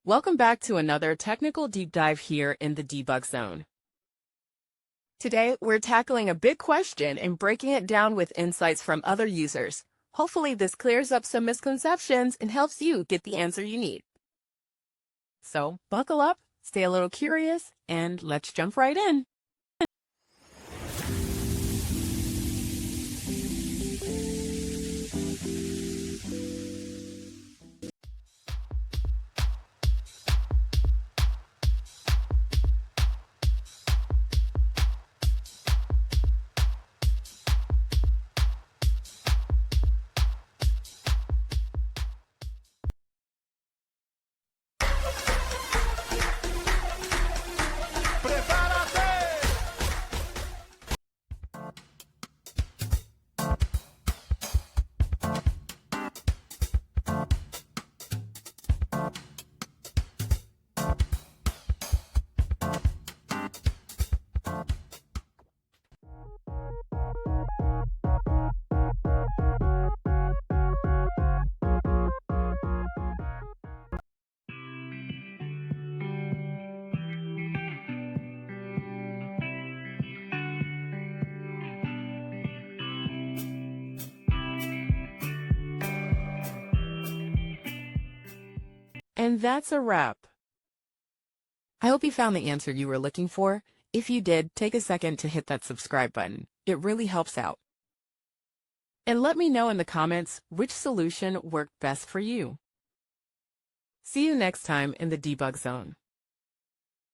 Welcome back to another technical deep dive here in the Debug Zone. Today, we're tackling a big question and breaking it down with insights from other users. Hopefully, this clears up some misconceptions and helps you get the answer you need. So, buckle up, stay a little curious, and let's jump right in. And that's a wrap. I hope you found the answer you were looking for. If you did, take a second to hit that subscribe button. It really helps out. And let me know in the comments which solution worked best for you. See you next time in the Debug Zone.